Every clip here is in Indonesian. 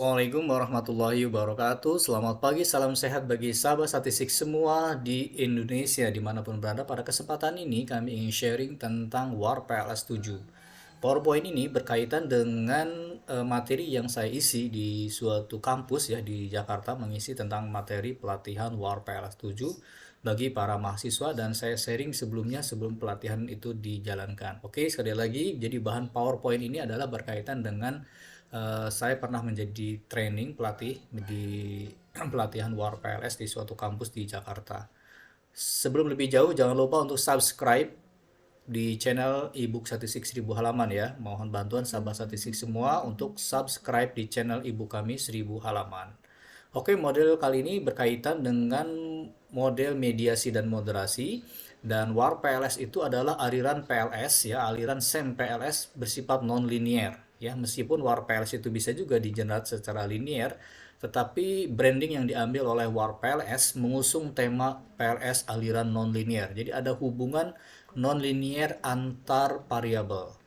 Assalamualaikum warahmatullahi wabarakatuh. Selamat pagi, salam sehat bagi sahabat statistik semua di Indonesia dimanapun berada. Pada kesempatan ini kami ingin sharing tentang WAR PLS 7. PowerPoint ini berkaitan dengan materi yang saya isi di suatu kampus ya di Jakarta, mengisi tentang materi pelatihan WAR PLS 7 bagi para mahasiswa, dan saya sharing sebelumnya sebelum pelatihan itu dijalankan. Oke, sekali lagi, jadi bahan PowerPoint ini adalah berkaitan dengan saya pernah menjadi training pelatih di pelatihan WAR PLS di suatu kampus di Jakarta. Sebelum lebih jauh, jangan lupa untuk subscribe di channel ebook statistik 1000 halaman ya. Mohon bantuan sahabat statistik semua untuk subscribe di channel ebook kami 1000 halaman. Oke, model kali ini berkaitan dengan model mediasi dan moderasi. Dan WAR PLS itu adalah aliran PLS ya, aliran SEM PLS bersifat non-linear ya. Meskipun WAR PLS itu bisa juga digenerate secara linear, tetapi branding yang diambil oleh WAR PLS mengusung tema PLS aliran non-linear. Jadi ada hubungan non-linear antar variabel.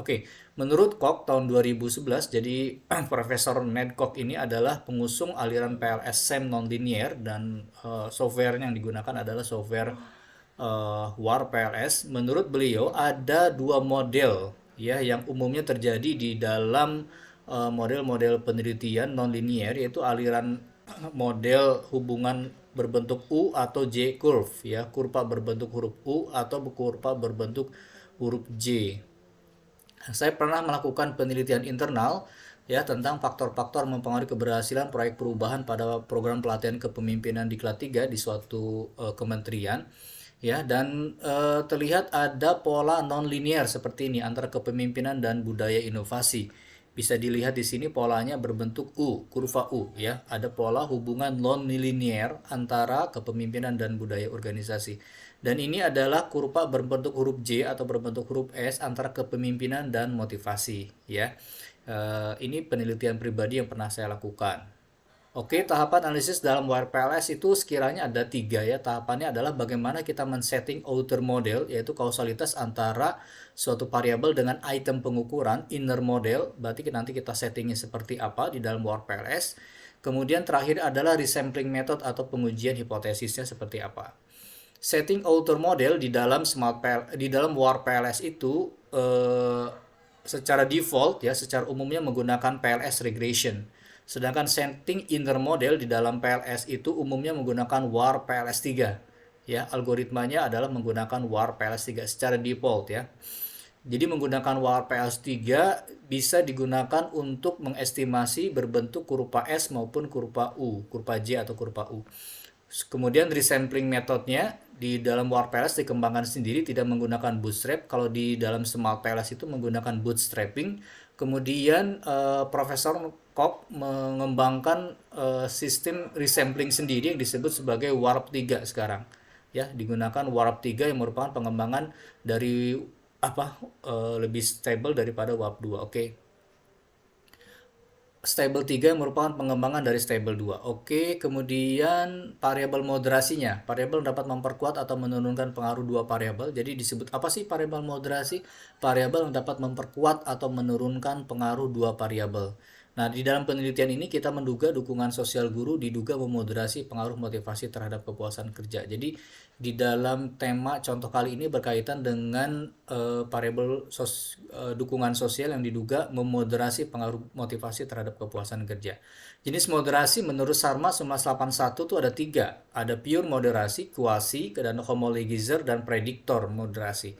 Oke, menurut Koch tahun 2011, jadi Profesor Ned Koch ini adalah pengusung aliran PLS SEM non-linear, dan software yang digunakan adalah software WAR PLS. Menurut beliau ada dua model ya yang umumnya terjadi di dalam model-model penelitian non-linear, yaitu aliran model hubungan berbentuk U atau J curve ya, kurva berbentuk huruf U atau kurva berbentuk huruf J. Saya pernah melakukan penelitian internal ya tentang faktor-faktor mempengaruhi keberhasilan proyek perubahan pada program pelatihan kepemimpinan di Diklat 3 di suatu kementerian ya, dan terlihat ada pola non-linear seperti ini antara kepemimpinan dan budaya inovasi. Bisa dilihat di sini polanya berbentuk U, kurva U ya. Ada pola hubungan non-linear antara kepemimpinan dan budaya organisasi. Dan ini adalah kurva berbentuk huruf J atau berbentuk huruf S antara kepemimpinan dan motivasi ya. Ini penelitian pribadi yang pernah saya lakukan. Oke, tahapan analisis dalam WAR PLS itu sekiranya ada 3 ya. Tahapannya adalah bagaimana kita men-setting outer model, yaitu kausalitas antara suatu variabel dengan item pengukuran. Inner model, berarti nanti kita settingnya seperti apa di dalam WAR PLS. Kemudian terakhir adalah resampling method atau pengujian hipotesisnya seperti apa. Setting outer model di dalam WAR PLS itu secara default ya, secara umumnya menggunakan PLS regression. Sedangkan setting inner model di dalam PLS itu umumnya menggunakan WAR PLS 3. Ya, algoritmanya adalah menggunakan WAR PLS 3 secara default ya. Jadi menggunakan WAR PLS 3 bisa digunakan untuk mengestimasi berbentuk kurva S maupun kurva U, kurva J atau kurva U. Kemudian resampling metodenya di dalam WAR PLS dikembangkan sendiri, tidak menggunakan bootstrap. Kalau di dalam Smart PLS itu menggunakan bootstrapping. Kemudian Profesor Koch mengembangkan sistem resampling sendiri yang disebut sebagai WARP 3 sekarang. Ya, digunakan WARP 3 yang merupakan pengembangan dari lebih stable daripada WARP 2. Oke. Stable 3 merupakan pengembangan dari stable 2. Oke, kemudian variabel moderasinya. Variabel dapat memperkuat atau menurunkan pengaruh dua variabel. Jadi disebut apa sih variabel moderasi? Variabel yang dapat memperkuat atau menurunkan pengaruh dua variabel. Nah, di dalam penelitian ini kita menduga dukungan sosial guru diduga memoderasi pengaruh motivasi terhadap kepuasan kerja. Jadi di dalam tema contoh kali ini berkaitan dengan variabel dukungan sosial yang diduga memoderasi pengaruh motivasi terhadap kepuasan kerja. Jenis moderasi menurut Sharma 1981 itu ada 3. Ada pure moderasi, quasi, dan homologizer, dan prediktor moderasi.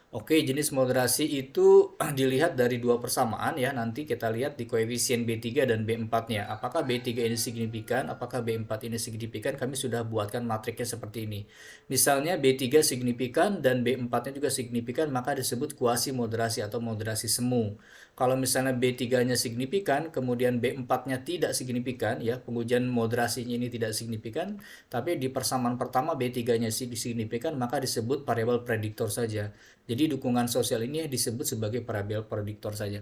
Oke, jenis moderasi itu dilihat dari dua persamaan ya. Nanti kita lihat di koefisien B3 dan B4-nya. Apakah B3 ini signifikan, apakah B4 ini signifikan? Kami sudah buatkan matriksnya seperti ini. Misalnya B3 signifikan dan B4-nya juga signifikan, maka disebut kuasi moderasi atau moderasi semu. Kalau misalnya B3-nya signifikan, kemudian B4-nya tidak signifikan ya, pengujian moderasinya ini tidak signifikan, tapi di persamaan pertama B3-nya signifikan, maka disebut variabel prediktor saja. Jadi dukungan sosial ini disebut sebagai variabel prediktor saja.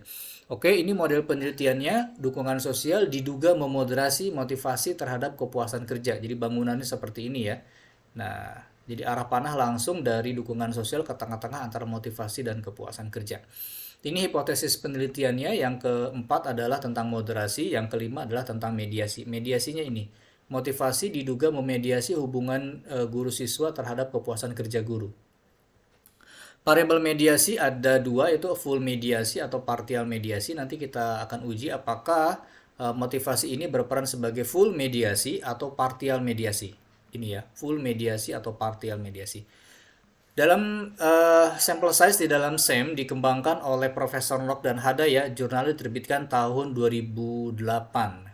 Oke, ini model penelitiannya. Dukungan sosial diduga memoderasi motivasi terhadap kepuasan kerja. Jadi bangunannya seperti ini ya. Nah, jadi arah panah langsung dari dukungan sosial ke tengah-tengah antara motivasi dan kepuasan kerja. Ini hipotesis penelitiannya. Yang keempat adalah tentang moderasi, yang kelima adalah tentang mediasi. Mediasinya ini, motivasi diduga memediasi hubungan guru siswa terhadap kepuasan kerja guru. Variabel mediasi ada dua, yaitu full mediasi atau partial mediasi. Nanti kita akan uji apakah motivasi ini berperan sebagai full mediasi atau partial mediasi. Ini ya, full mediasi atau partial mediasi. Dalam sampel size di dalam SEM dikembangkan oleh Profesor Nok dan Hada ya, jurnalnya diterbitkan tahun 2008.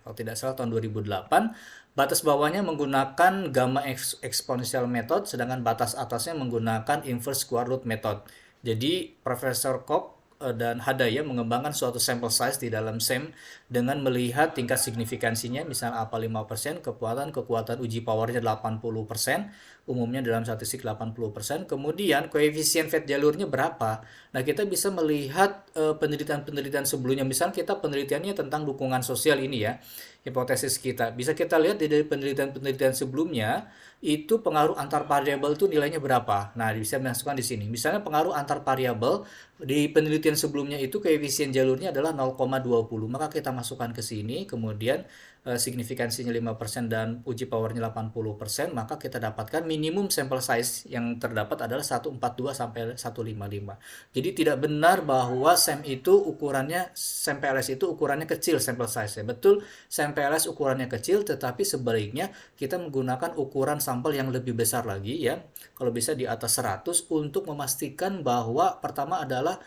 Kalau tidak salah tahun 2008. Batas bawahnya menggunakan gamma exponential method, sedangkan batas atasnya menggunakan inverse square root method. Jadi Profesor Kok dan Hadaya mengembangkan suatu sampel size di dalam SEM dengan melihat tingkat signifikansinya, misalnya apa 5%, kekuatan uji powernya 80%, umumnya dalam statistik 80%, kemudian koefisien fat jalurnya berapa. Nah, kita bisa melihat penelitian-penelitian sebelumnya, misalnya kita penelitiannya tentang dukungan sosial ini ya, hipotesis kita. Bisa kita lihat dari penelitian-penelitian sebelumnya, itu pengaruh antar variabel itu nilainya berapa. Nah, bisa dimasukkan di sini. Misalnya pengaruh antar variabel di penelitian sebelumnya itu koefisien jalurnya adalah 0,20. Maka kita masukkan ke sini, kemudian signifikansinya 5% dan uji powernya 80%, maka kita dapatkan minimum sample size yang terdapat adalah 142 sampai 155. Jadi tidak benar bahwa SEM-PLS itu ukurannya kecil sample size. Betul, SEM-PLS ukurannya kecil, tetapi sebaliknya kita menggunakan ukuran sampel yang lebih besar lagi ya. Kalau bisa di atas 100 untuk memastikan bahwa pertama adalah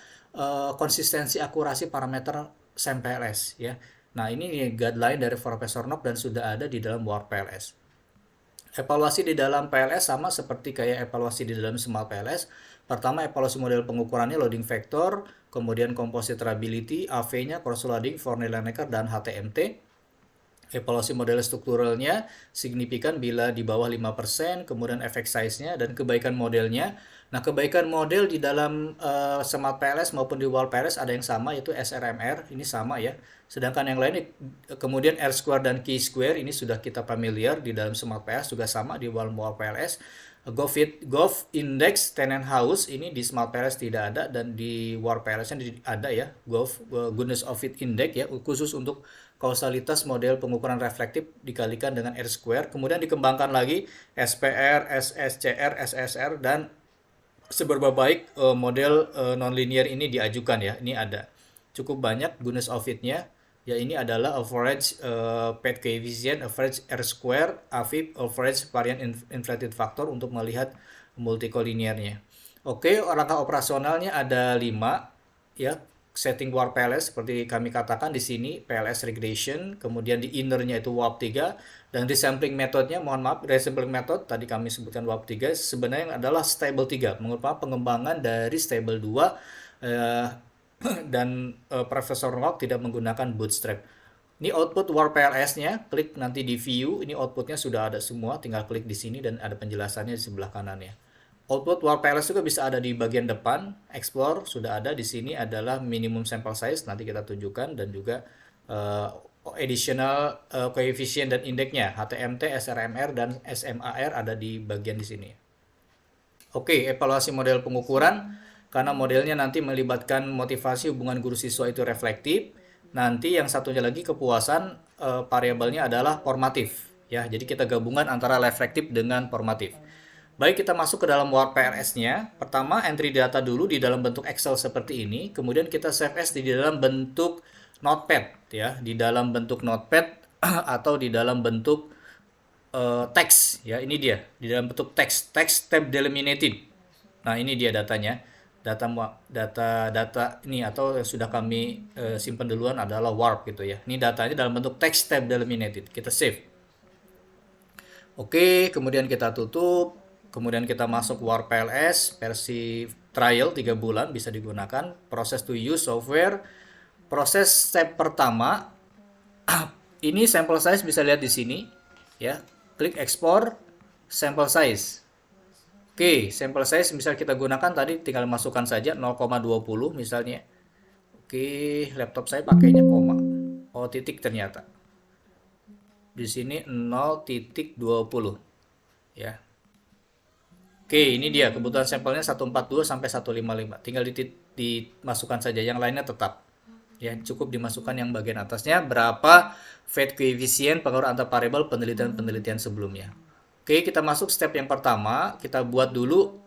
konsistensi akurasi parameter SEM-PLS ya. Nah, ini guideline dari Profesor Nok dan sudah ada di dalam WordPLS. Evaluasi di dalam PLS sama seperti kayak evaluasi di dalam Smart PLS. Pertama, evaluasi model pengukurannya loading factor, kemudian composite reliability, AV-nya, cross loading, Forney-Laneker, dan HTMT. Evaluasi model strukturalnya signifikan bila di bawah 5%, kemudian effect size-nya dan kebaikan modelnya. Nah, kebaikan model di dalam Smart PLS maupun di Wall PLS ada yang sama, yaitu SRMR, ini sama ya. Sedangkan yang lain kemudian R square dan Q square ini sudah kita familiar di dalam Smart PLS, juga sama di Wall PLS. Gov Index Tannenhaus ini di Smart PLS tidak ada, dan di Wall PLS ada ya, Goodness of Fit Index ya, khusus untuk kausalitas model pengukuran reflektif dikalikan dengan R square. Kemudian dikembangkan lagi SPR, SSCR, SSR, dan seberapa baik model nonlinear ini diajukan ya. Ini ada cukup banyak goodness of fit-nya. Ya, ini adalah average PET coefficient, average R square, AFib, average variant inflated factor untuk melihat multicollinearnya. Oke, rangka operasionalnya ada 5 ya. Setting warp PLS seperti kami katakan di sini, PLS regression, kemudian di innernya itu warp 3, dan resampling metodenya, mohon maaf, resampling method tadi kami sebutkan warp 3 sebenarnya adalah stable 3, merupakan pengembangan dari stable 2 dan Profesor Nok tidak menggunakan bootstrap. Ini output warp PLS-nya, klik nanti di view, ini outputnya sudah ada semua, tinggal klik di sini dan ada penjelasannya di sebelah kanannya. Output warp PLS juga bisa ada di bagian depan, explore sudah ada di sini, adalah minimum sample size, nanti kita tunjukkan, dan juga additional coefficient dan indexnya, HTMT, SRMR, dan SMAR ada di bagian di sini. Oke, evaluasi model pengukuran, karena modelnya nanti melibatkan motivasi hubungan guru siswa itu reflektif. Nanti yang satunya lagi kepuasan variabelnya adalah formatif ya. Jadi kita gabungan antara reflektif dengan formatif. Baik, kita masuk ke dalam Word PLS-nya. Pertama, entry data dulu di dalam bentuk Excel seperti ini. Kemudian kita save as di dalam bentuk Notepad ya, di dalam bentuk Notepad atau di dalam bentuk teks ya. Ini dia di dalam bentuk teks tab delimited. Nah, ini dia datanya. Data ini atau yang sudah kami simpan duluan adalah warp gitu ya. Ini datanya dalam bentuk text tab delimited. Kita save. Oke, kemudian kita tutup. Kemudian kita masuk Warp PLS versi trial 3 bulan bisa digunakan. Proses to use software. Proses step pertama ini sample size bisa lihat di sini ya. Klik export sample size. Oke, sample size misal kita gunakan tadi tinggal masukkan saja 0,20 misalnya. Oke, laptop saya pakainya koma. Oh, titik ternyata. Di sini 0,20 ya. Oke, ini dia kebutuhan sampelnya 142 sampai 155. Tinggal dimasukkan saja, yang lainnya tetap. Ya, cukup dimasukkan yang bagian atasnya berapa Fed coefficient pengaruh antar variabel penelitian-penelitian sebelumnya. Oke, kita masuk step yang pertama, kita buat dulu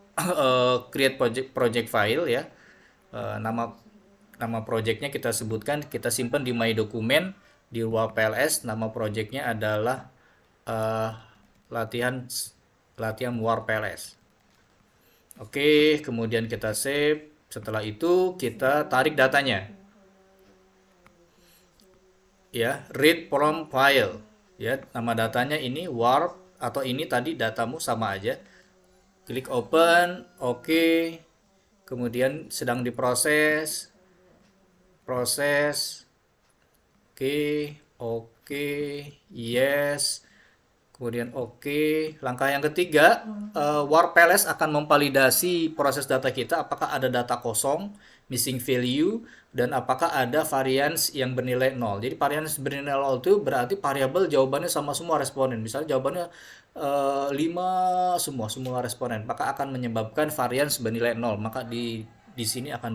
create project file ya. Nama projectnya kita sebutkan, kita simpan di my document di luar PLS. Nama projectnya adalah latihan war PLS. Oke, kemudian kita save. Setelah itu kita tarik datanya. Ya, read from file. Ya, nama datanya ini warp atau ini tadi datamu sama aja. Klik open, oke. Kemudian sedang diproses. Proses. Oke, oke, yes. Kemudian oke. Langkah yang ketiga, Warp PLS akan memvalidasi proses data kita, apakah ada data kosong, missing value, dan apakah ada variance yang bernilai 0. Jadi variance bernilai 0 itu berarti variabel jawabannya sama semua responden. Misalnya jawabannya 5 semua responden, maka akan menyebabkan variance bernilai 0. Maka di sini akan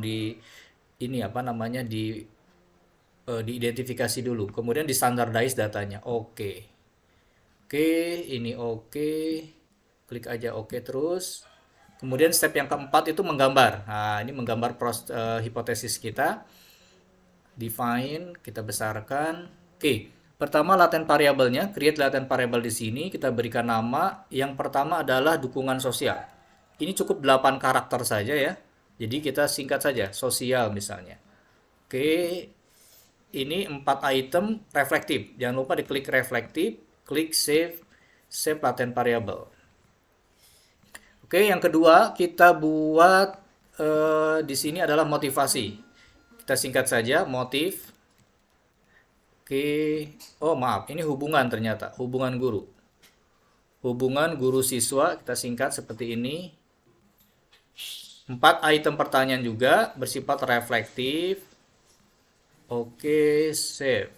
diidentifikasi dulu. Kemudian di standardize datanya. Oke. Ini oke. Klik aja oke terus. Kemudian step yang keempat itu menggambar. Nah, ini menggambar hipotesis kita. Define, kita besarkan. Oke. Pertama latent variabelnya, create latent variable di sini, kita berikan nama. Yang pertama adalah dukungan sosial. Ini cukup 8 karakter saja ya. Jadi kita singkat saja, sosial misalnya. Oke. Ini 4 item reflektif. Jangan lupa diklik reflektif, klik save latent variable. Oke, yang kedua kita buat di sini adalah motivasi. Kita singkat saja motif. Oke, oh maaf, ini hubungan ternyata, hubungan guru. Hubungan guru siswa kita singkat seperti ini. 4 item pertanyaan juga bersifat reflektif. Oke, save.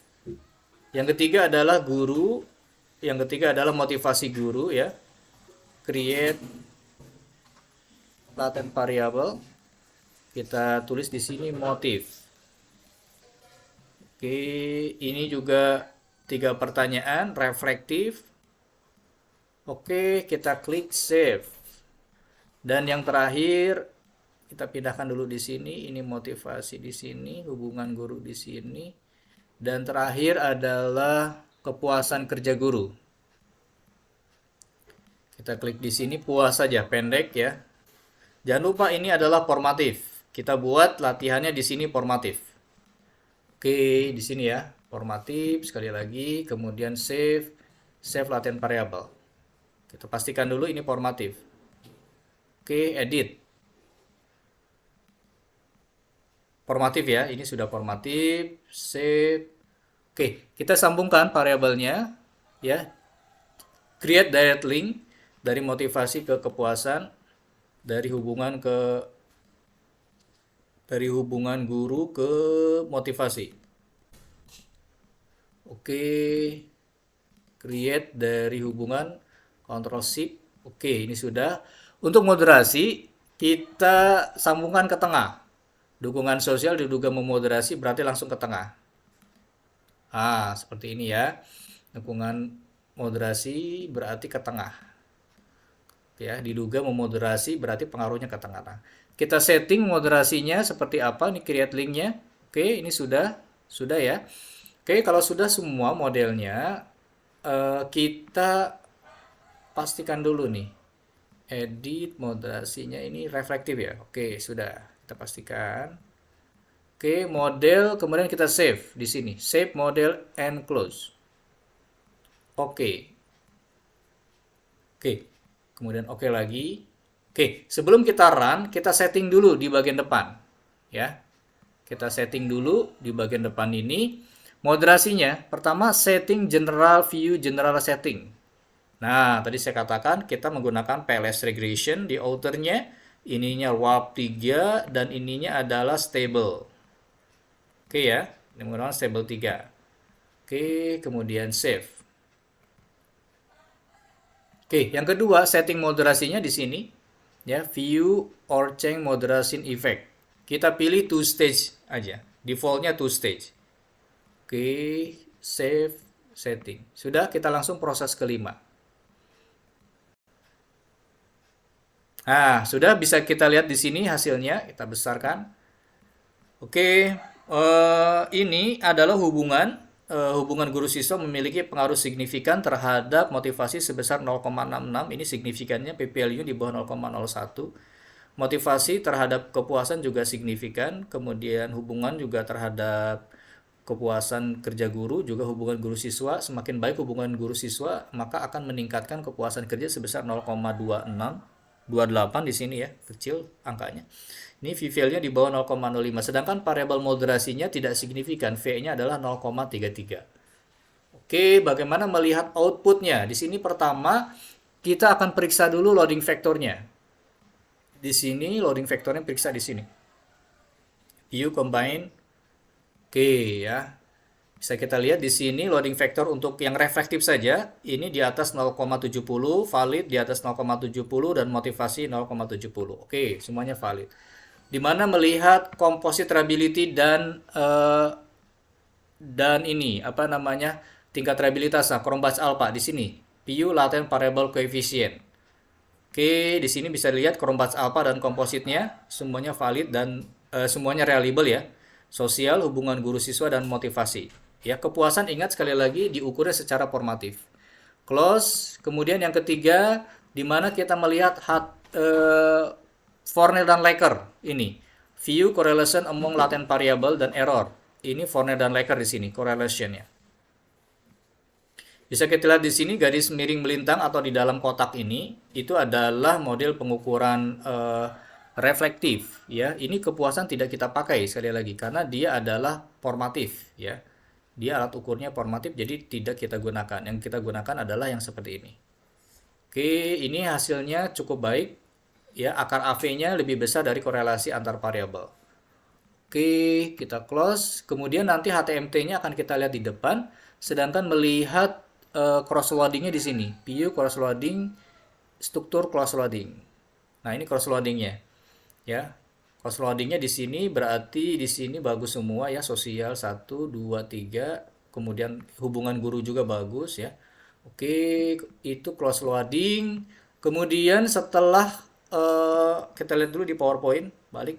Yang ketiga adalah guru. Yang ketiga adalah motivasi guru ya. Create latent variable. Kita tulis di sini motif. Oke, ini juga 3 pertanyaan reflektif. Oke, kita klik save. Dan yang terakhir kita pindahkan dulu di sini, ini motivasi di sini, hubungan guru di sini. Dan terakhir adalah kepuasan kerja guru. Kita klik di sini, puas saja, pendek ya. Jangan lupa ini adalah formatif. Kita buat latihannya di sini formatif. Oke, di sini ya, formatif sekali lagi, kemudian save latent variable. Kita pastikan dulu ini formatif. Oke, edit. Formatif ya, ini sudah formatif, save. Oke, kita sambungkan variabelnya ya. Create direct link dari motivasi ke kepuasan, dari hubungan guru ke motivasi. Oke. Create dari hubungan, Ctrl Shift. Oke, ini sudah. Untuk moderasi kita sambungkan ke tengah. Dukungan sosial diduga memoderasi berarti langsung ke tengah. Seperti ini ya. Dukungan moderasi berarti ke tengah. Ya, diduga memoderasi berarti pengaruhnya ke tengah. Nah, kita setting moderasinya seperti apa nih, create linknya. Oke, ini sudah ya. Oke, kalau sudah semua modelnya, kita pastikan dulu nih. Edit moderasinya ini reflektif ya. Oke, sudah. Kita pastikan. Oke, model, kemudian kita save di sini. Save model and close. Oke. Kemudian oke lagi. Oke, sebelum kita run, kita setting dulu di bagian depan. Ya. Kita setting dulu di bagian depan ini. Moderasinya, pertama setting general view, general setting. Nah, tadi saya katakan kita menggunakan PLS regression di outernya. Ininya warp 3 dan ininya adalah stable. Oke ya, ini menggunakan stable 3. Oke, kemudian save. Oke, yang kedua setting moderasinya di sini ya, view or change moderation effect. Kita pilih two stage aja. Defaultnya two stage. Oke, save setting. Sudah, kita langsung proses kelima. Nah, sudah bisa kita lihat di sini hasilnya. Kita besarkan. Oke, ini adalah hubungan guru siswa memiliki pengaruh signifikan terhadap motivasi sebesar 0,66. Ini signifikannya PPLU di bawah 0,01. Motivasi terhadap kepuasan juga signifikan, kemudian hubungan juga terhadap kepuasan kerja guru, juga hubungan guru siswa. Semakin baik hubungan guru siswa, maka akan meningkatkan kepuasan kerja sebesar 0,2628 di sini ya, kecil angkanya. Ini V-value-nya di bawah 0,05, sedangkan variabel moderasinya tidak signifikan, V-nya adalah 0,33. Oke, bagaimana melihat outputnya? Di sini pertama, kita akan periksa dulu loading vektornya. Di sini loading vektornya periksa di sini. View combine. Oke ya. Bisa kita lihat di sini loading vector untuk yang reflektif saja, ini di atas 0,70, valid di atas 0,70 dan motivasi 0,70. Oke, semuanya valid. Dimana melihat composite reliability dan ini apa namanya tingkat reliabilitas, nah, Cronbach's alpha di sini, PU latent variable coefficient. Oke, di sini bisa lihat Cronbach's alpha dan kompositnya semuanya valid dan semuanya reliable ya. Sosial, hubungan guru siswa dan motivasi. Ya, kepuasan ingat sekali lagi diukurnya secara formatif. Close. Kemudian yang ketiga, di mana kita melihat Fornell dan Laker ini. View correlation among latent variable dan error. Ini Fornell dan Laker di sini correlationnya. Bisa kita lihat di sini garis miring melintang atau di dalam kotak ini itu adalah model pengukuran reflektif ya. Ini kepuasan tidak kita pakai sekali lagi karena dia adalah formatif ya. Dia alat ukurnya formatif jadi tidak kita gunakan. Yang kita gunakan adalah yang seperti ini. Oke, ini hasilnya cukup baik ya. Akar AV-nya lebih besar dari korelasi antar variabel. Oke, kita close. Kemudian nanti HTMT-nya akan kita lihat di depan. Sedangkan melihat cross loading-nya di sini. PU cross loading, struktur cross loading. Nah, ini cross loading-nya. Ya. Cross loading-nya di sini berarti di sini bagus semua ya, sosial 1 2 3, kemudian hubungan guru juga bagus ya. Oke, itu cross loading. Kemudian setelah kita lihat dulu di PowerPoint, balik.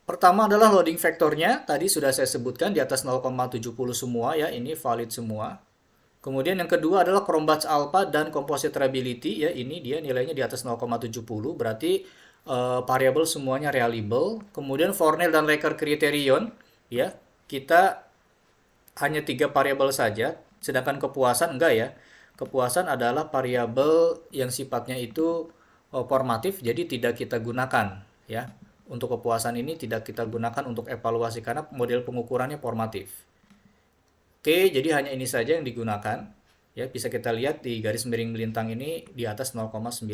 Pertama adalah loading vektornya, tadi sudah saya sebutkan di atas 0,70 semua ya, ini valid semua. Kemudian yang kedua adalah Cronbach's alpha dan composite reliability ya, ini dia nilainya di atas 0,70, berarti variabel semuanya reliable. Kemudian Fornell dan Laker criterion ya, kita hanya 3 variabel saja, sedangkan kepuasan enggak ya. Kepuasan adalah variabel yang sifatnya itu formatif, jadi tidak kita gunakan ya. Untuk kepuasan ini tidak kita gunakan untuk evaluasi karena model pengukurannya formatif. Oke, jadi hanya ini saja yang digunakan. Ya, bisa kita lihat di garis miring melintang ini di atas 0,90.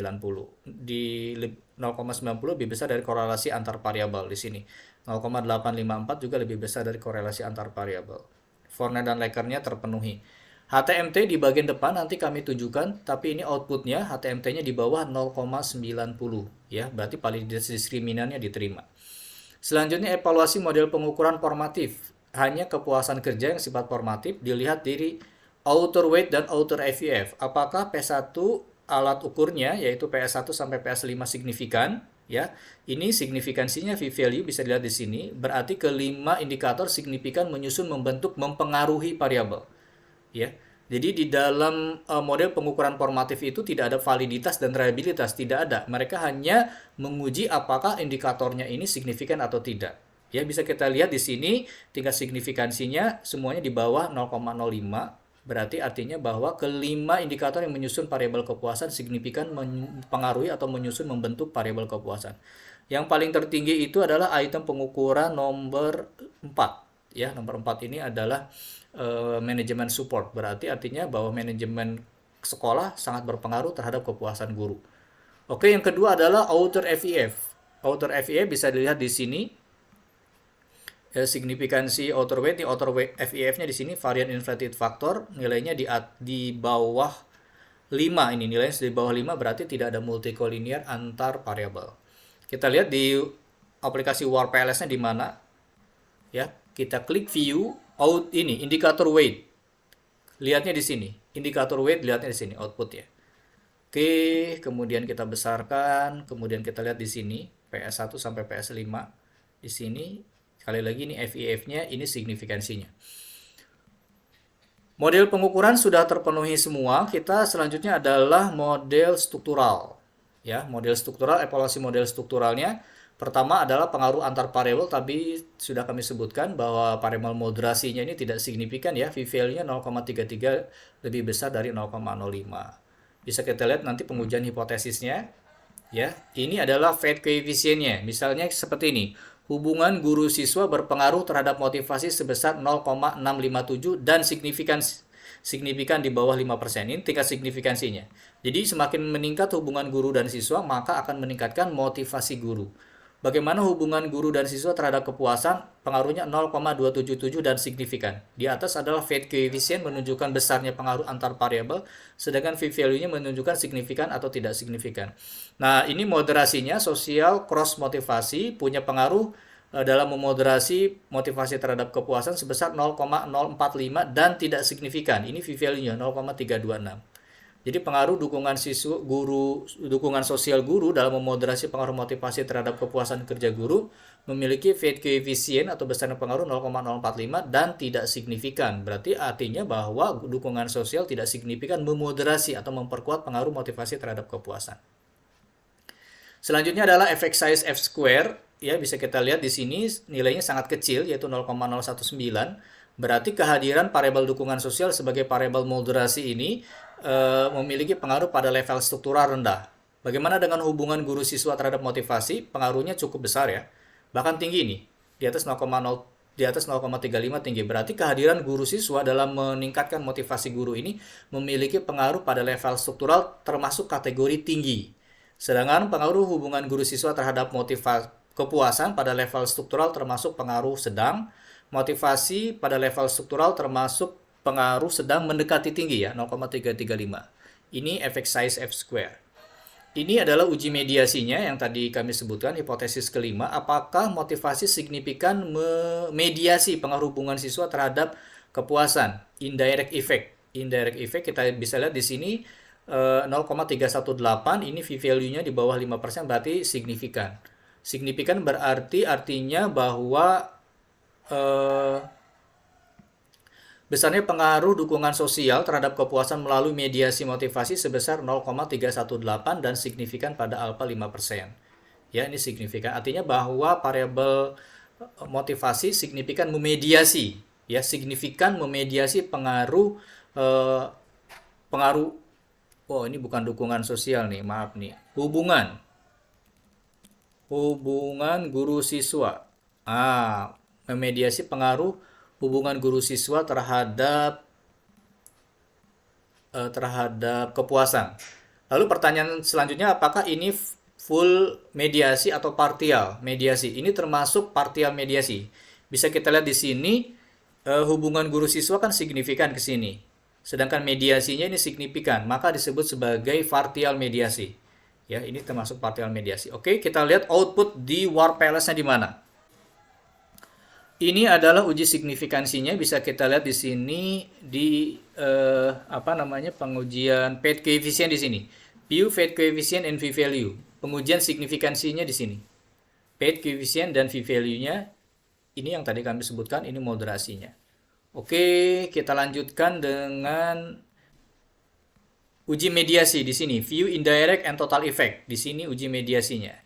Di 0,90 lebih besar dari korelasi antar variabel di sini. 0,854 juga lebih besar dari korelasi antar variabel. Fornell dan Laker-nya terpenuhi. HTMT di bagian depan nanti kami tunjukkan, tapi ini outputnya HTMT-nya di bawah 0,90 ya, berarti validitas diskriminannya diterima. Selanjutnya evaluasi model pengukuran formatif. Hanya kepuasan kerja yang sifat formatif dilihat dari outer weight dan outer FEF. Apakah P1 alat ukurnya yaitu PS1 sampai PS5 signifikan ya. Ini signifikansinya V-value bisa dilihat di sini, berarti kelima indikator signifikan menyusun, membentuk, mempengaruhi variabel. Ya. Jadi di dalam model pengukuran formatif itu tidak ada validitas dan reliabilitas, tidak ada. Mereka hanya menguji apakah indikatornya ini signifikan atau tidak. Ya, bisa kita lihat di sini tingkat signifikansinya semuanya di bawah 0,05. Berarti artinya bahwa kelima indikator yang menyusun variabel kepuasan signifikan mempengaruhi atau menyusun, membentuk variabel kepuasan. Yang paling tertinggi itu adalah item pengukuran nomor 4. Ya, nomor 4 ini adalah manajemen support, berarti artinya bahwa manajemen sekolah sangat berpengaruh terhadap kepuasan guru. Oke, yang kedua adalah outer FEF. Outer FEF bisa dilihat di sini. Signifikansi outer weight, outer weight FEF-nya di sini varian inflated factor, nilainya di bawah 5 ini, nilainya di bawah 5 berarti tidak ada multikolinear antar variabel. Kita lihat di aplikasi WarPLS-nya di mana. Ya, kita klik view, out ini indikator weight. Lihatnya di sini. Indikator weight lihatnya di sini output ya. Oke, kemudian kita besarkan, kemudian kita lihat di sini PS1 sampai PS5. Di sini sekali lagi ini FIF-nya, ini signifikansinya. Model pengukuran sudah terpenuhi semua. Kita selanjutnya adalah model struktural. Ya, model struktural, evaluasi model strukturalnya. Pertama adalah pengaruh antar variabel, tapi sudah kami sebutkan bahwa variabel moderasinya ini tidak signifikan ya, V-value-nya 0,33 lebih besar dari 0,05. Bisa kita lihat nanti pengujian hipotesisnya. Ya, ini adalah Fed koefisiennya. Misalnya seperti ini. Hubungan guru siswa berpengaruh terhadap motivasi sebesar 0,657 dan signifikan di bawah 5%. Ini tingkat signifikansinya. Jadi semakin meningkat hubungan guru dan siswa, maka akan meningkatkan motivasi guru. Bagaimana hubungan guru dan siswa terhadap kepuasan? Pengaruhnya 0,277 dan signifikan. Di atas adalah Fed koefisien menunjukkan besarnya pengaruh antar variabel, sedangkan V-value-nya menunjukkan signifikan atau tidak signifikan. Nah, ini moderasinya sosial cross motivasi punya pengaruh dalam memoderasi motivasi terhadap kepuasan sebesar 0,045 dan tidak signifikan. Ini V-value-nya 0,326. Jadi pengaruh dukungan siswa guru, dukungan sosial guru dalam memoderasi pengaruh motivasi terhadap kepuasan kerja guru memiliki Fed koefisien atau besarnya pengaruh 0,045 dan tidak signifikan. Berarti artinya bahwa dukungan sosial tidak signifikan memoderasi atau memperkuat pengaruh motivasi terhadap kepuasan. Selanjutnya adalah effect size F square. Ya, bisa kita lihat di sini nilainya sangat kecil yaitu 0,019. Berarti kehadiran variabel dukungan sosial sebagai variabel moderasi ini memiliki pengaruh pada level struktural rendah. Bagaimana dengan hubungan guru siswa terhadap motivasi? Pengaruhnya cukup besar ya. Bahkan tinggi nih. Di atas 0,35 tinggi. Berarti kehadiran guru siswa dalam meningkatkan motivasi guru ini memiliki pengaruh pada level struktural termasuk kategori tinggi. Sedangkan pengaruh hubungan guru siswa terhadap motivasi kepuasan pada level struktural termasuk pengaruh sedang. Motivasi pada level struktural termasuk pengaruh sedang mendekati tinggi ya, 0,335. Ini effect size F square. Ini adalah uji mediasinya yang tadi kami sebutkan, hipotesis kelima. Apakah motivasi signifikan memediasi pengaruh hubungan siswa terhadap kepuasan? Indirect effect. Indirect effect kita bisa lihat di sini 0,318. Ini V-value-nya di bawah 5% berarti signifikan. Signifikan berarti artinya bahwa besarnya pengaruh dukungan sosial terhadap kepuasan melalui mediasi motivasi sebesar 0,318 dan signifikan pada alfa 5%. Ya, ini signifikan. Artinya bahwa variabel motivasi signifikan memediasi, ya, signifikan memediasi pengaruh oh ini bukan dukungan sosial nih, maaf nih. Hubungan guru siswa. Memediasi pengaruh hubungan guru siswa terhadap kepuasan. Lalu pertanyaan selanjutnya, apakah ini full mediasi atau partial mediasi? Ini termasuk partial mediasi. Bisa kita lihat di sini hubungan guru siswa kan signifikan ke sini. Sedangkan mediasinya ini signifikan, maka disebut sebagai partial mediasi. Ya, ini termasuk partial mediasi. Oke, kita lihat output di WarPLS-nya di mana. Ini adalah uji signifikansinya, bisa kita lihat di sini di pengujian Fed koefisien di sini. View Fed koefisien and V-value. Pengujian signifikansinya di sini. Fed koefisien dan V-value-nya ini yang tadi kami sebutkan, ini moderasinya. Oke, kita lanjutkan dengan uji mediasi di sini. View indirect and total effect. Di sini uji mediasinya.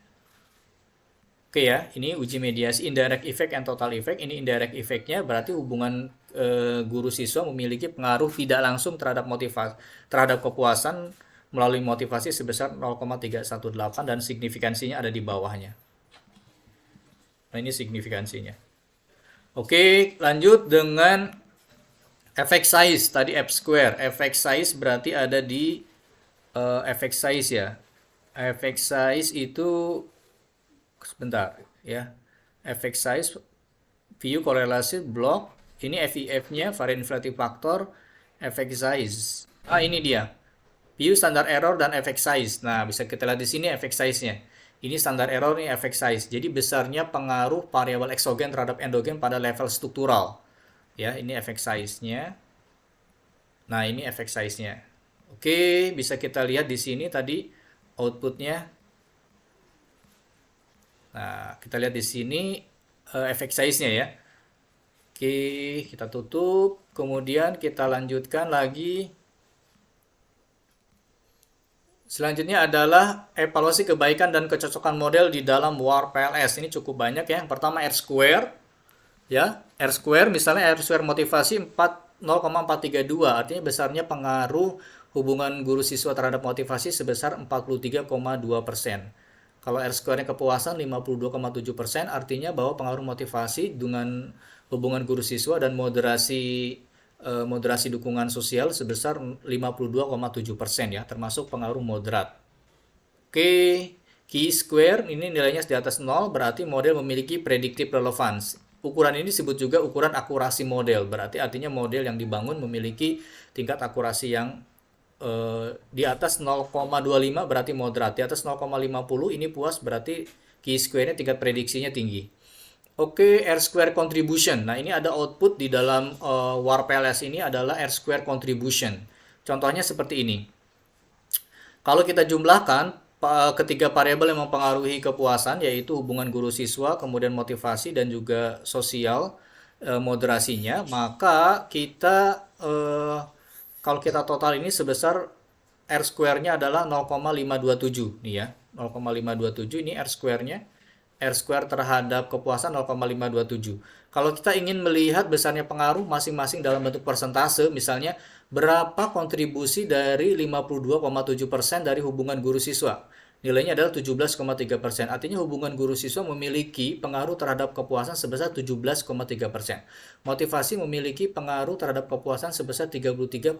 Oke ya, ini uji mediasi indirect effect and total effect. Ini indirect effect-nya berarti hubungan guru siswa memiliki pengaruh tidak langsung terhadap kepuasan melalui motivasi sebesar 0,318 dan signifikansinya ada di bawahnya. Nah, ini signifikansinya. Oke, lanjut dengan effect size. Tadi F square. Effect size berarti ada di effect size ya. Effect size itu sebentar ya. Effect size view korelasi blok. Ini FIF-nya varian inflating factor, effect size. Ini dia. View standard error dan effect size. Nah, bisa kita lihat di sini effect size-nya. Ini standar error nih effect size. Jadi besarnya pengaruh variabel eksogen terhadap endogen pada level struktural. Ya, ini effect size-nya. Nah, ini effect size-nya. Oke, bisa kita lihat di sini tadi outputnya. Nah, kita lihat di sini effect size-nya ya. Oke, kita tutup. Kemudian kita lanjutkan lagi. Selanjutnya adalah evaluasi kebaikan dan kecocokan model di dalam WAR PLS. Ini cukup banyak ya. Yang pertama R square. Ya, R square misalnya R square motivasi 0,432. Artinya besarnya pengaruh hubungan guru siswa terhadap motivasi sebesar 43,2%. Kalau R square-nya kepuasan 52,7%, artinya bahwa pengaruh motivasi dengan hubungan guru siswa dan moderasi dukungan sosial sebesar 52,7% ya, termasuk pengaruh moderat. Oke, chi-square ini nilainya di atas 0, berarti model memiliki predictive relevance. Ukuran ini disebut juga ukuran akurasi model, berarti artinya model yang dibangun memiliki tingkat akurasi yang di atas 0,25 berarti moderat, di atas 0,50 ini puas, berarti chi-square-nya tingkat prediksinya tinggi. Oke, R square contribution. Nah, ini ada output di dalam WAR PLS ini adalah R square contribution. Contohnya seperti ini. Kalau kita jumlahkan ketiga variabel yang mempengaruhi kepuasan, yaitu hubungan guru siswa, kemudian motivasi dan juga sosial moderasinya, maka kita kalau kita total ini sebesar R square-nya adalah 0,527 nih ya. 0,527 ini R square-nya. R square terhadap kepuasan 0,527. Kalau kita ingin melihat besarnya pengaruh masing-masing dalam bentuk persentase, misalnya berapa kontribusi dari 52,7% dari hubungan guru siswa. Nilainya adalah 17,3%. Artinya hubungan guru siswa memiliki pengaruh terhadap kepuasan sebesar 17,3%. Motivasi memiliki pengaruh terhadap kepuasan sebesar 33,5%.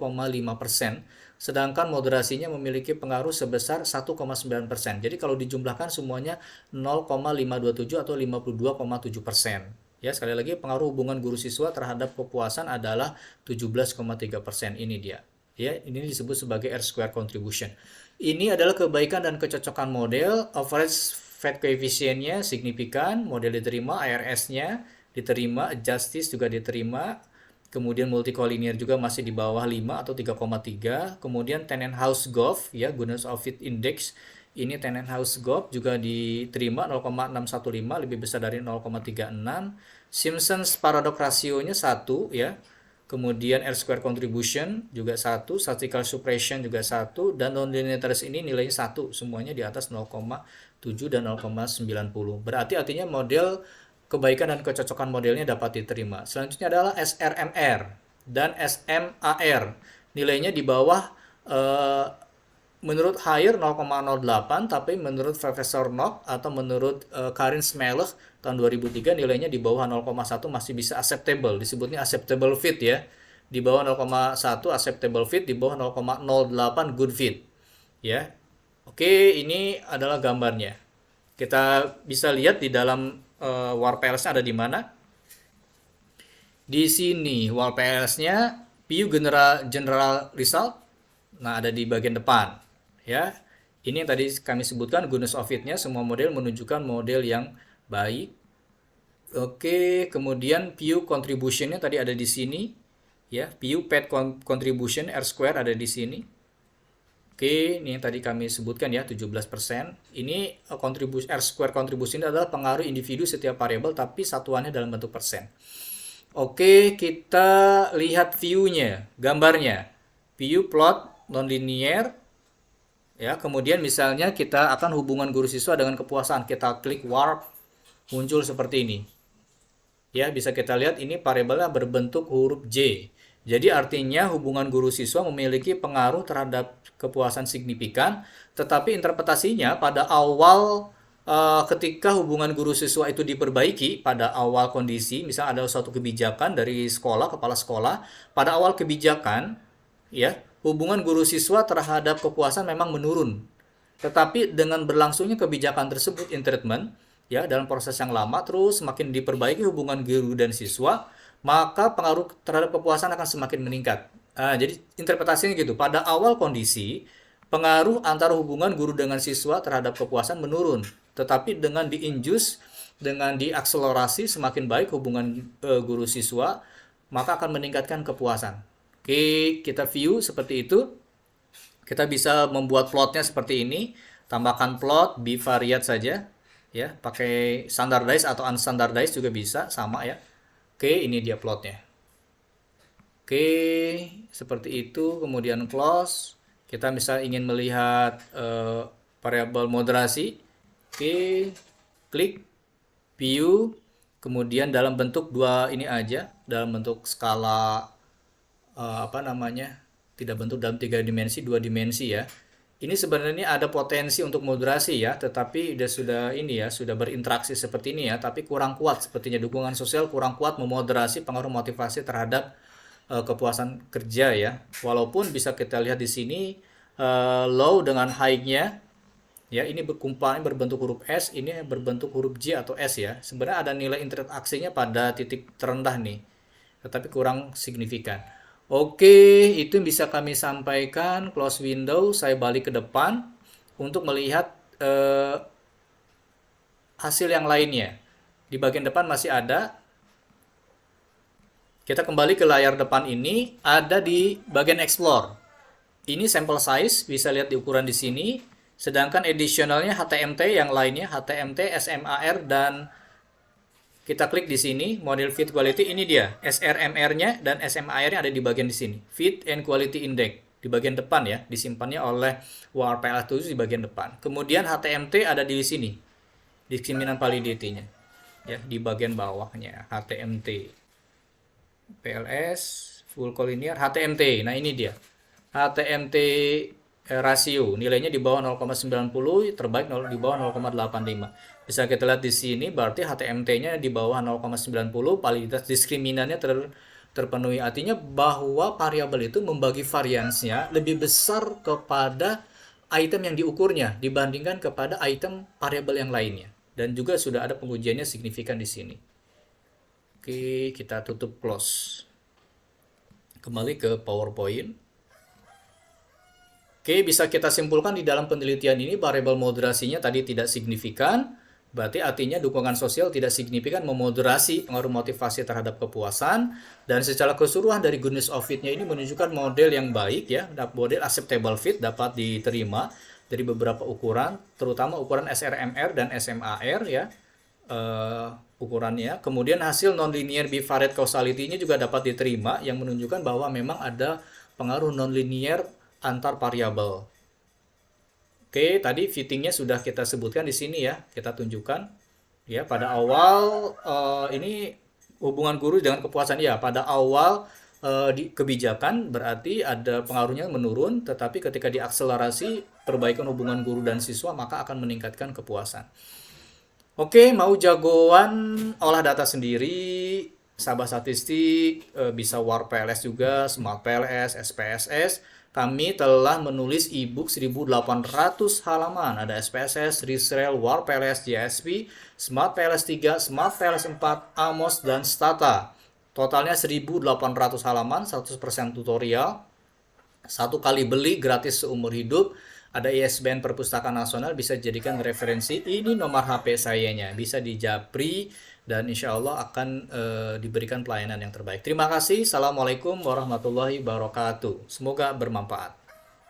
Sedangkan moderasinya memiliki pengaruh sebesar 1,9%. Jadi kalau dijumlahkan semuanya 0,527 atau 52,7%. Ya, sekali lagi pengaruh hubungan guru siswa terhadap kepuasan adalah 17,3%. Ini dia. Ya, ini disebut sebagai R square contribution. Ini adalah kebaikan dan kecocokan model. Average fat coefficient-nya signifikan, model diterima, ARS-nya diterima, justice juga diterima. Kemudian multicollinear juga masih di bawah 5 atau 3,3. Kemudian Tenenhaus-Goff ya, goodness of fit index. Ini Tenenhaus-Goff juga diterima 0,615, lebih besar dari 0,36. Simpson's paradox ratio-nya 1 ya. Kemudian R square contribution juga 1, statistical suppression juga 1, dan nonlinearitas ini nilainya 1, semuanya di atas 0,7 dan 0,90. Berarti artinya model kebaikan dan kecocokan modelnya dapat diterima. Selanjutnya adalah SRMR dan SMAR. Nilainya di bawah menurut Haier 0,08, tapi menurut Profesor Nock atau menurut Karin Smelich tahun 2003 nilainya di bawah 0,1 masih bisa acceptable, disebutnya acceptable fit ya. Di bawah 0,1 acceptable fit, di bawah 0,08 good fit. Ya. Oke, ini adalah gambarnya. Kita bisa lihat di dalam WAR PLS-nya ada di mana? Di sini WAR PLS-nya PU general result. Nah, ada di bagian depan. Ya, ini yang tadi kami sebutkan goodness of fit-nya, semua model menunjukkan model yang baik. Oke, kemudian PU contribution-nya tadi ada di sini. Ya, PU pet contribution R square ada di sini. Oke, ini yang tadi kami sebutkan ya, 17%. Ini R square contribution adalah pengaruh individu setiap variabel tapi satuannya dalam bentuk persen. Oke, kita lihat view-nya, gambarnya. View plot nonlinear. Ya, kemudian misalnya kita akan hubungan guru siswa dengan kepuasan. Kita klik warp, muncul seperti ini. Ya, bisa kita lihat ini variabelnya berbentuk huruf J. Jadi artinya hubungan guru siswa memiliki pengaruh terhadap kepuasan signifikan, tetapi interpretasinya pada awal ketika hubungan guru siswa itu diperbaiki pada awal kondisi, misalnya ada suatu kebijakan dari sekolah, kepala sekolah, pada awal kebijakan, ya, hubungan guru siswa terhadap kepuasan memang menurun. Tetapi dengan berlangsungnya kebijakan tersebut in treatment, ya, dalam proses yang lama terus semakin diperbaiki hubungan guru dan siswa, maka pengaruh terhadap kepuasan akan semakin meningkat. Jadi interpretasinya gitu. Pada awal kondisi, pengaruh antara hubungan guru dengan siswa terhadap kepuasan menurun. Tetapi dengan diinjus, dengan diakselerasi semakin baik hubungan guru siswa, maka akan meningkatkan kepuasan. Oke, kita view seperti itu. Kita bisa membuat plotnya seperti ini. Tambahkan plot bivariate saja, ya, pakai standardized atau unstandardized juga bisa, sama ya. Oke, ini dia plotnya. Oke, seperti itu. Kemudian close. Kita bisa ingin melihat variabel moderasi. Oke, klik view. Kemudian dalam bentuk dua ini aja, dalam bentuk skala tidak bentuk dalam 3 dimensi, 2 dimensi ya. Ini sebenarnya ada potensi untuk moderasi ya, tetapi sudah berinteraksi seperti ini ya, tapi kurang kuat sepertinya, dukungan sosial kurang kuat memoderasi pengaruh motivasi terhadap kepuasan kerja ya. Walaupun bisa kita lihat di sini low dengan high-nya ya, ini kumpulannya berbentuk huruf S, ini berbentuk huruf J atau S ya. Sebenarnya ada nilai interaksinya pada titik terendah nih, tetapi kurang signifikan. Oke, itu yang bisa kami sampaikan. Close window, saya balik ke depan untuk melihat hasil yang lainnya. Di bagian depan masih ada. Kita kembali ke layar depan ini, ada di bagian explore. Ini sample size, bisa lihat di ukuran di sini. Sedangkan additionalnya HTMT yang lainnya, HTMT, SMAR, dan kita klik di sini, model fit quality, ini dia, SRMR-nya dan SMAR-nya ada di bagian di sini. Fit and quality index, di bagian depan ya, disimpannya oleh WRPLS7 di bagian depan. Kemudian HTMT ada di sini, discriminant validity-nya, ya, di bagian bawahnya, HTMT. PLS, full collinear, HTMT, nah ini dia. HTMT rasio, nilainya di bawah 0,90, terbaik di bawah 0,85. Bisa kita lihat di sini, berarti HTMT-nya di bawah 0,90, validitas diskriminannya terpenuhi. Artinya bahwa variabel itu membagi variansnya lebih besar kepada item yang diukurnya dibandingkan kepada item variabel yang lainnya. Dan juga sudah ada pengujiannya signifikan di sini. Oke, kita tutup close. Kembali ke PowerPoint. Oke, bisa kita simpulkan di dalam penelitian ini variabel moderasinya tadi tidak signifikan. Berarti artinya dukungan sosial tidak signifikan memoderasi pengaruh motivasi terhadap kepuasan. Dan secara keseluruhan dari goodness of fit-nya ini menunjukkan model yang baik ya, model acceptable fit dapat diterima dari beberapa ukuran, terutama ukuran SRMR dan SMAR ya. Ukurannya. Kemudian hasil nonlinear bivariate causality-nya juga dapat diterima yang menunjukkan bahwa memang ada pengaruh nonlinear antar variabel. Oke, tadi fittingnya sudah kita sebutkan di sini ya, kita tunjukkan ya pada awal ini hubungan guru dengan kepuasan ya. Pada awal di kebijakan berarti ada pengaruhnya menurun, tetapi ketika diakselerasi perbaikan hubungan guru dan siswa maka akan meningkatkan kepuasan. Oke, mau jagoan olah data sendiri, sahabat statistik, bisa WarPLS juga, Smart PLS, SPSS. Kami telah menulis e-book 1800 halaman. Ada SPSS, Risrael, WarPLS, JSP, Smart PLS 3, Smart PLS 4, Amos, dan Stata. Totalnya 1800 halaman, 100% tutorial. 1 kali beli gratis seumur hidup. Ada ISBN Perpustakaan Nasional, bisa jadikan referensi. Ini nomor HP sayanya, bisa dijapri dan insya Allah akan diberikan pelayanan yang terbaik. Terima kasih. Assalamualaikum warahmatullahi wabarakatuh. Semoga bermanfaat.